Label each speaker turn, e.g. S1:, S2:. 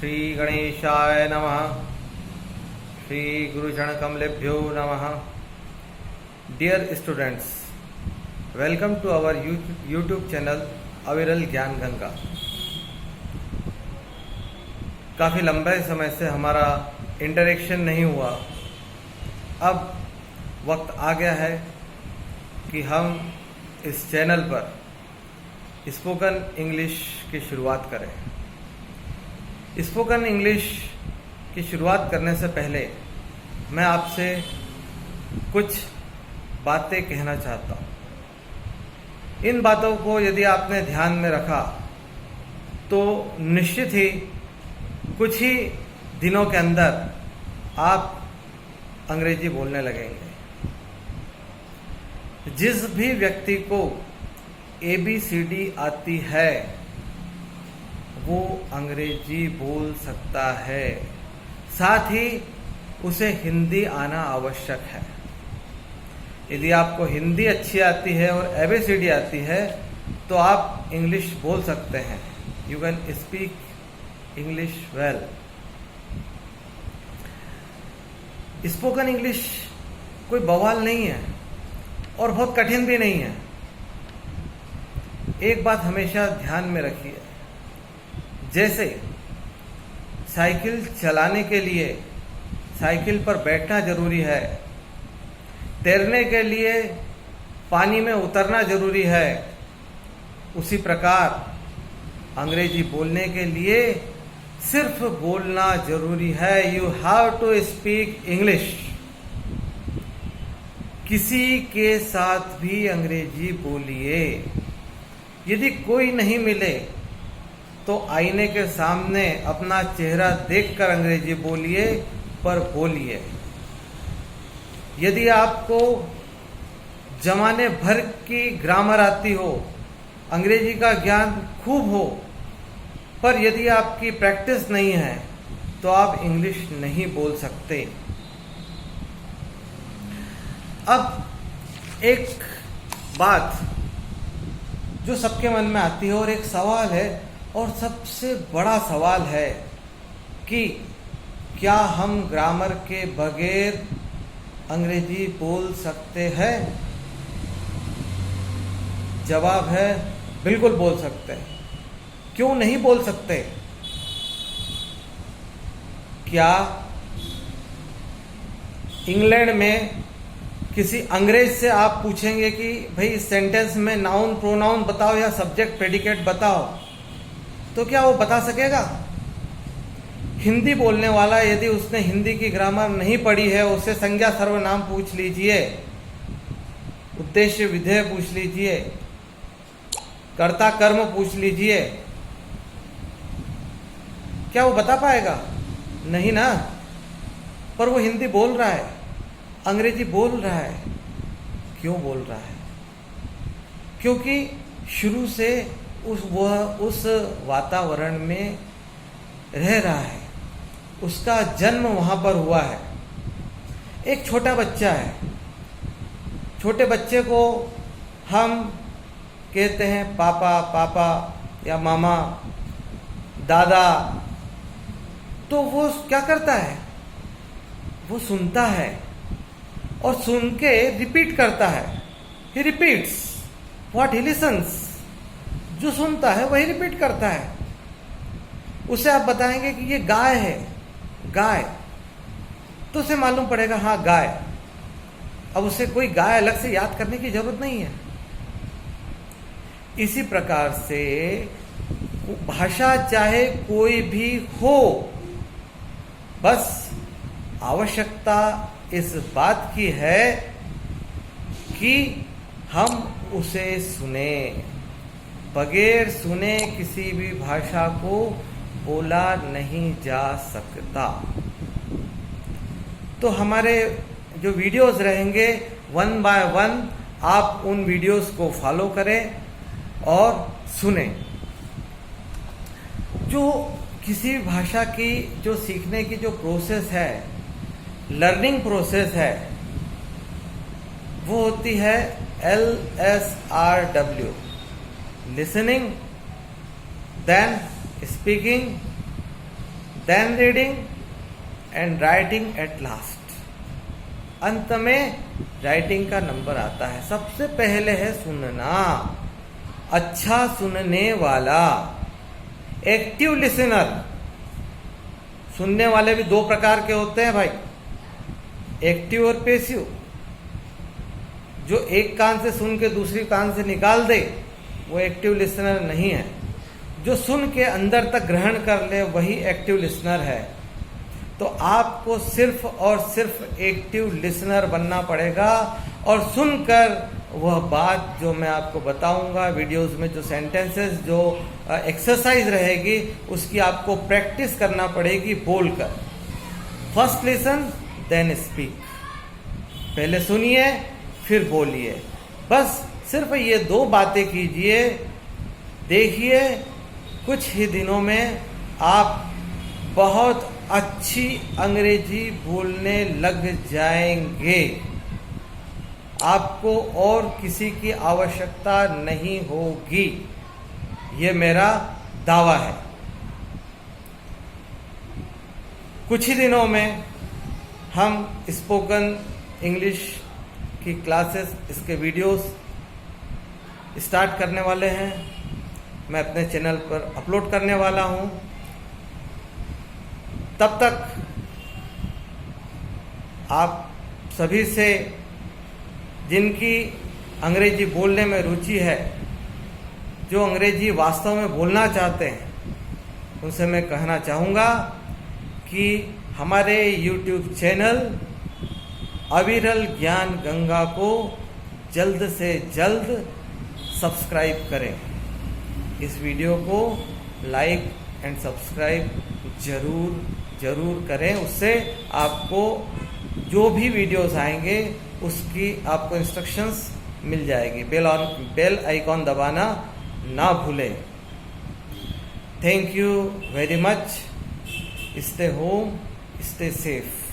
S1: श्री गणेशाय नमः। श्री गुरुचरणकमलेभ्यो नमः। Dear students, welcome to our YouTube channel Aviral Gyan Ganga. काफ़ी लंबे समय से हमारा इंटरेक्शन नहीं हुआ। अब वक्त आ गया है कि हम इस चैनल पर स्पोकन इंग्लिश की शुरुआत करें। स्पोकन इंग्लिश की शुरुआत करने से पहले मैं आपसे कुछ बातें कहना चाहता हूँ। इन बातों को यदि आपने ध्यान में रखा तो निश्चित ही कुछ ही दिनों के अंदर आप अंग्रेजी बोलने लगेंगे। जिस भी व्यक्ति को ABCD आती है वो अंग्रेजी बोल सकता है, साथ ही उसे हिंदी आना आवश्यक है। यदि आपको हिंदी अच्छी आती है और ABCD आती है तो आप इंग्लिश बोल सकते हैं। You can speak English well. Spoken English कोई बवाल नहीं है और बहुत कठिन भी नहीं है। एक बात हमेशा ध्यान में रखिए, जैसे साइकिल चलाने के लिए साइकिल पर बैठना जरूरी है, तैरने के लिए पानी में उतरना जरूरी है, उसी प्रकार अंग्रेजी बोलने के लिए सिर्फ बोलना जरूरी है। You have to speak English. किसी के साथ भी अंग्रेजी बोलिए। यदि कोई नहीं मिले तो आईने के सामने अपना चेहरा देखकर अंग्रेजी बोलिए, पर बोलिए। यदि आपको जमाने भर की ग्रामर आती हो, अंग्रेजी का ज्ञान खूब हो, पर यदि आपकी प्रैक्टिस नहीं है तो आप इंग्लिश नहीं बोल सकते। अब एक बात जो सबके मन में आती है और एक सवाल है, और सबसे बड़ा सवाल है कि क्या हम ग्रामर के बगैर अंग्रेजी बोल सकते हैं? जवाब है बिल्कुल बोल सकते हैं। क्यों नहीं बोल सकते? क्या इंग्लैंड में किसी अंग्रेज से आप पूछेंगे कि भाई इस सेंटेंस में नाउन प्रोनाउन बताओ या सब्जेक्ट प्रेडिकेट बताओ, तो क्या वो बता सकेगा? हिंदी बोलने वाला यदि उसने हिंदी की ग्रामर नहीं पढ़ी है, उससे संज्ञा सर्वनाम पूछ लीजिए, उद्देश्य विधेय पूछ लीजिए, कर्ता कर्म पूछ लीजिए, क्या वो बता पाएगा? नहीं ना। पर वो हिंदी बोल रहा है, अंग्रेजी बोल रहा है। क्यों बोल रहा है? क्योंकि शुरू से उस वातावरण में रह रहा है, उसका जन्म वहां पर हुआ है। एक छोटा बच्चा है, छोटे बच्चे को हम कहते हैं पापा पापा या मामा दादा, तो वो क्या करता है? वो सुनता है और सुन के रिपीट करता है। ही रिपीट्स व्हाट ही लिसन्स। जो सुनता है वही रिपीट करता है। उसे आप बताएंगे कि ये गाय है, गाय, तो उसे मालूम पड़ेगा हाँ गाय। अब उसे कोई गाय अलग से याद करने की जरूरत नहीं है। इसी प्रकार से भाषा चाहे कोई भी हो, बस आवश्यकता इस बात की है कि हम उसे सुने। बगैर सुने किसी भी भाषा को बोला नहीं जा सकता। तो हमारे जो वीडियोस रहेंगे 1 बाय 1, आप उन वीडियोस को फॉलो करें और सुने। जो किसी भी भाषा की जो सीखने की जो प्रोसेस है, लर्निंग प्रोसेस है, वो होती है LSRW, listening, then speaking, then reading and writing at last. अंत में राइटिंग का नंबर आता है। सबसे पहले है सुनना, अच्छा सुनने वाला, एक्टिव लिसनर। सुनने वाले भी दो प्रकार के होते हैं भाई, एक्टिव और पैसिव। जो एक कान से सुन के दूसरी कान से निकाल दे वो एक्टिव लिसनर नहीं है। जो सुन के अंदर तक ग्रहण कर ले वही एक्टिव लिसनर है। तो आपको सिर्फ और सिर्फ एक्टिव लिसनर बनना पड़ेगा और सुनकर वह बात जो मैं आपको बताऊंगा वीडियोस में, जो सेंटेंसेस, जो एक्सरसाइज रहेगी, उसकी आपको प्रैक्टिस करना पड़ेगी बोलकर। First listen then speak. पहले सुनिए फिर बोलिए। बस सिर्फ ये दो बातें कीजिए, देखिए कुछ ही दिनों में आप बहुत अच्छी अंग्रेजी बोलने लग जाएंगे। आपको और किसी की आवश्यकता नहीं होगी, ये मेरा दावा है। कुछ ही दिनों में हम स्पोकन इंग्लिश की क्लासेस, इसके वीडियोस स्टार्ट करने वाले हैं। मैं अपने चैनल पर अपलोड करने वाला हूं। तब तक आप सभी से, जिनकी अंग्रेजी बोलने में रुचि है, जो अंग्रेजी वास्तव में बोलना चाहते हैं, उनसे मैं कहना चाहूँगा कि हमारे YouTube चैनल अविरल ज्ञान गंगा को जल्द से जल्द सब्सक्राइब करें। इस वीडियो को लाइक एंड सब्सक्राइब जरूर करें। उससे आपको जो भी वीडियोस आएंगे उसकी आपको इंस्ट्रक्शंस मिल जाएगी। बेल आइकॉन दबाना ना भूलें। Thank you very much. Stay home, stay safe.